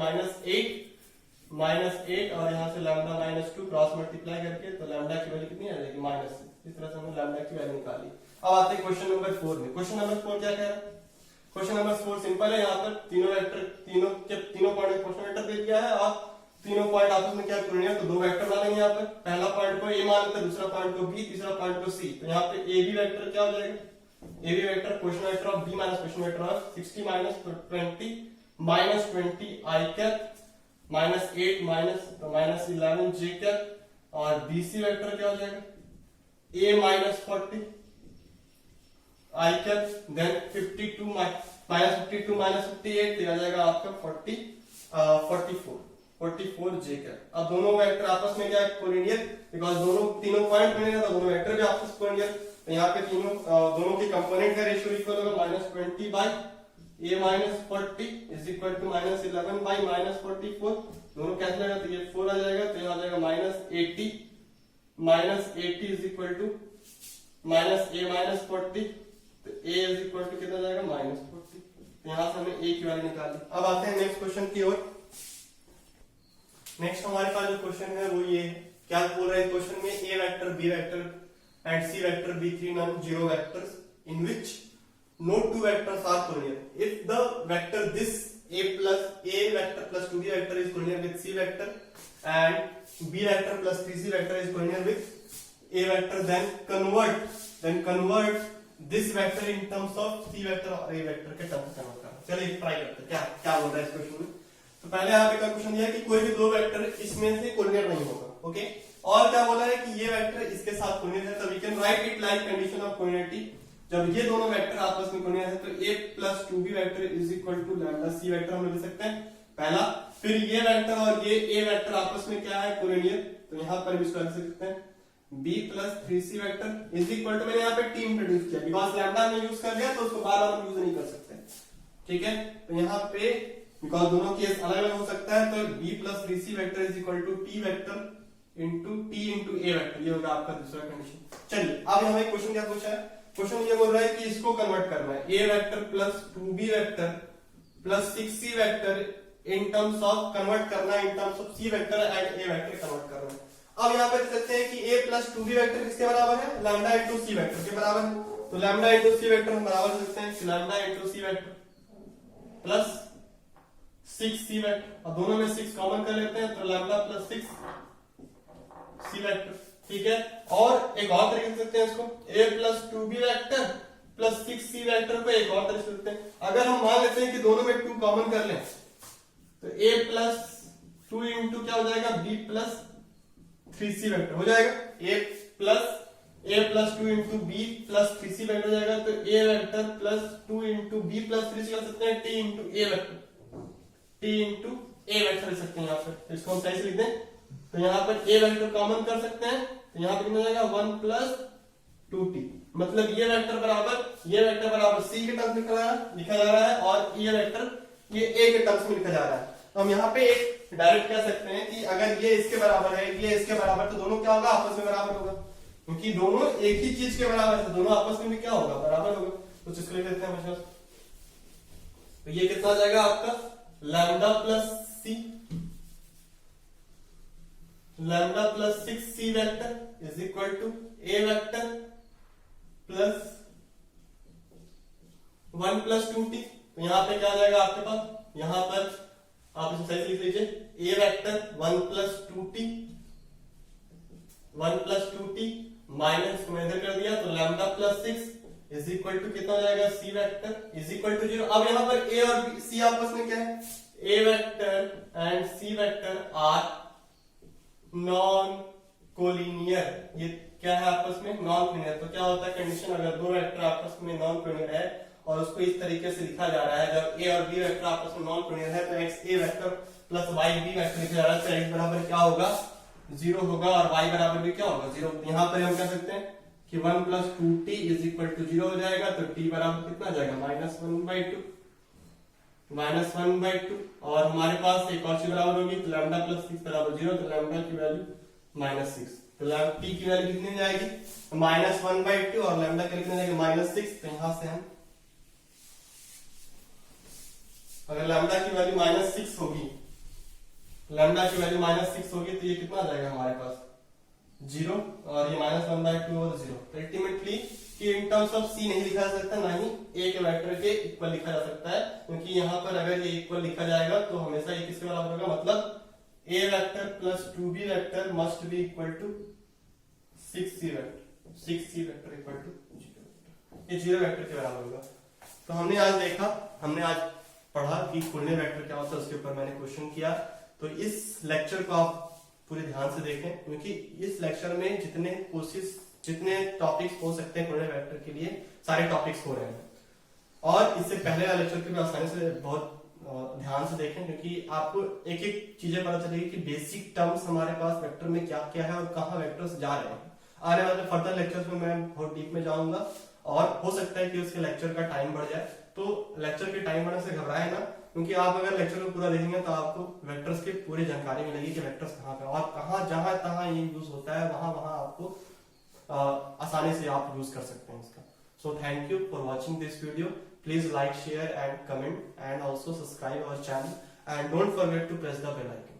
-8 और यहाँ से लैम्डा -2 क्रॉस मल्टीप्लाई करके, तो लैम्डा की वैल्यू कितनी आ जाएगी, -6। इस तरह से हमने लैम्डा की वैल्यू निकाली। अब आते हैं क्वेश्चन नंबर 4 में। क्वेश्चन नंबर 4 क्या कह रहा है, क्वेश्चन नंबर 4 सिंपल है, यहाँ पर तीनों वेक्टर, तीनों पॉइंट क्वेश्चन वेक्टर दे दिया है, और तीनों पॉइंट आपस में क्या करनी है, तो दो वेक्टर डालेंगे यहाँ पर, पहला पॉइंट को ए मान लेते हैं, दूसरा पॉइंट को बी, तीसरा पॉइंट को सी। तो यहाँ पे ए बी वेक्टर क्या हो जाएगा, A B vector position vector of B minus position vector of 60 minus 20 minus 20 i cap minus 8 minus 11 j cap, और बीसी वेक्टर क्या हो जाएगा, A minus 40 i cap, then 52 minus 58 तो आ जाएगा आपका 44 जे कैप। अब दोनों वेक्टर आपस में क्या है, कोलिनियर, बिकॉज तीनों पॉइंट बनेगा, तो दोनों वेक्टर भी आपस में कोलिनियर, तो यहाँ पे दोनों के कंपोनेंट का रेशियो इक्वल होगा -20 by a minus 40 is equal to -11 by -44, दोनों कैंसिल होगा, तो ये 4 आ जाएगा, तो यहाँ आ जाएगा -80 is equal to -a minus 40, तो a इज इक्वल टू कितना जाएगा, -40। तो यहाँ से हमने a की वैल्यू निकाली। अब आते हैं नेक्स्ट क्वेश्चन की ओर। नेक्स्ट हमारे पास जो क्वेश्चन है वो ये है, क्या बोल रहे हैं क्वेश्चन में, A vector B vector and C vector B3 non-zero vectors in which no two vectors are collinear. If the vector this a vector plus 2b vector is collinear with C vector and b vector plus 3c vector is collinear with a vector, then convert this vector in terms of C vector और a vector के terms में convert करना। चलिए try करते हैं क्या बोल रहा है इस क्वेश्चन में। तो पहले यहाँ पे क्वेश्चन दिया है कि कोई भी दो वेक्टर इसमें से कोलिनियर नहीं होगा, ओके। और क्या बोला है कि ये वेक्टर इसके साथ कोलिनियर है, तो we can write it like condition of collinearity. जब ये दोनों वेक्टर आपस में कोलिनियर है, तो a plus 2b vector is equal to lambda c vector हम लिख सकते हैं पहला। फिर ये वेक्टर और ये a वेक्टर आपस में क्या है, कोलिनियर, तो यहाँ पर भी इसको लिख सकते हैं b plus 3c vector is equal to, मैंने यहाँ पे t इंट्रोड्यूस किया बिकॉज लैम्डा में यूज कर लिया, तो उसको बार बार हम यूज नहीं कर सकते, ठीक है। तो यहाँ पे बिकॉज दोनों केस अलग अलग हो सकता है, तो b plus 3c vector is equal to t vector into t into a vector, ये होगा आपका दूसरा कंडीशन। चलिए अब हमें क्वेश्चन क्या पूछा है, क्वेश्चन ये बोल रहा है कि इसको कन्वर्ट करना है, a vector plus 2b vector plus 6c vector in terms of convert करना है, in terms of c vector and a vector convert करना है। अब यहाँ पे देख सकते हैं कि a प्लस 2b वेक्टर किसके बराबर है, लैम्डा इंटू c वेक्टर के बराबर है। तो लैम्डा इंटू c वेक्टर हम बराबर लिख सकते हैं lambda into c vector plus 6c vector, अब दोनों में 6 कॉमन कर लेते हैं, तो लैम्डा प्लस 6c वेक्टर, ठीक है। और एक और तरीके से सकते हैं इसको, a plus 2b vector plus 6c vector को एक और तरीके से सकते हैं। अगर हम मान लेते हैं कि दोनों में 2 कॉमन कर लें, तो a प्लस 2 इंटू क्या हो जाएगा, b प्लस 3c वेक्टर हो जाएगा, a plus 2 into b plus 3c vector हो जाएगा। तो a vector plus 2 into b plus 3c कर सकते हैं, t into a vector, t into a vector लिख सकते हैं यहाँ पर, इसको हम सही से लिख दें। तो यहाँ पर a वेक्टर कॉमन कर सकते हैं, तो यहाँ पर कितना जाएगा 1 प्लस 2t, मतलब ये वेक्टर बराबर c के टर्म्स लिखा जा रहा है, और ये वेक्टर ये a के टर्म्स में लिखा जा रहा है। तो हम यहाँ पे डायरेक्ट कह सकते हैं कि अगर ये इसके बराबर है, ये इसके बराबर, तो दोनों क्या होगा, आपस में बराबर होगा। क्योंकि दोनों एक ही चीज के बराबर है, दोनों आपस में भी क्या होगा, बराबर होगा। तो इसको लिख देते हैं हमेशा। तो ये कितना आ जाएगा आपका lambda plus C, lambda plus 6c vector is equal to A vector plus 1 plus 2t। तो यहां पे क्या आ जाएगा आपके पास, यहां पर आप इसे सही से लिख लीजिए, A vector 1 plus 2t, 1 plus 2t minus को इधर कर दिया तो lambda plus 6 is equal to कितना हो जाएगा, C vector is equal to 0। अब यहाँ पर ए और सी आपस में क्या है, A vector and C vector are non collinear. ये क्या है आपस में, नॉन कोलिनियर। तो क्या होता है कंडीशन, अगर दो वेक्टर आपस में नॉन कोलिनियर है और उसको इस तरीके से लिखा जा रहा है, जब ए और बी वेक्टर आपस में नॉन कोलिनियर है तो X A vector plus Y B vector लिखा जा रहा है, तो एक्स बराबर क्या होगा, 0 होगा और y बराबर भी क्या होगा, 0। यहाँ पर हम कह सकते हैं कि 1 plus 2t is equal to 0 हो जाएगा। तो t बराबर कितना आ जाएगा, -1/2, -1/2। और हमारे पास एक और चीज बराबर होगी, तो लैम्डा प्लस 6 बराबर 0, तो लैम्डा की वैल्यू -6। तो t की वैल्यू कितनी जाएगी, -1/2 और लैम्डा की कितनी जाएगी, -6। तो यहां से हम अगर लैम्डा की वैल्यू -6 होगी, लैम्डा की वैल्यू -6 होगी, तो ये कितना आ जाएगा हमारे पास 0 और ये -1/2 और 0। तो अल्टीमेटली कि इन टर्म्स ऑफ c नहीं लिखा जा सकता, ना ही a के वेक्टर के इक्वल लिखा जा सकता है, क्योंकि यहाँ पर अगर ये इक्वल लिखा जाएगा तो हमेशा ये किसके बराबर होगा, मतलब a vector plus 2b vector must be equal to 6c vector, 6c vector equal to 0, ये 0 वेक्टर के बराबर होगा। तो हमने आज देखा, हमने आज पढ़ा कि कोऑर्डिनेट वेक्टर क्या होता है, उसके ऊपर मैंने क्वेश्चन किया। तो इस लेक्चर को आप पूरे ध्यान से देखें, क्योंकि इस लेक्चर में जितने टॉपिक्स हो सकते हैं कोऑर्डिनेट वेक्टर के लिए, सारे टॉपिक्स हो रहे हैं। और इससे पहले वाले लेक्चर को भी आसानी से बहुत ध्यान से देखें, क्योंकि आपको एक एक चीजें पता चलेगी कि बेसिक टर्म्स हमारे पास वेक्टर में क्या क्या है और कहाँ वेक्टर्स जा रहे हैं। आने वाले फर्दर लेक्चर्स में मैं बहुत डीप में जाऊंगा और हो सकता है कि उसके लेक्चर का टाइम बढ़ जाए। तो लेक्चर के टाइम बढ़ने से घबराए ना, क्योंकि आप अगर लेक्चर को पूरा देखेंगे तो आपको वेक्टर्स की पूरी जानकारी मिलेगी कि वेक्टर्स कहाँ पे और कहाँ, जहां तहां ये यूज होता है वहां वहां आपको आसानी से आप यूज कर सकते हैं इसका। So thank you for watching this video. Please like, share and comment and also subscribe our channel and don't forget to press the bell icon.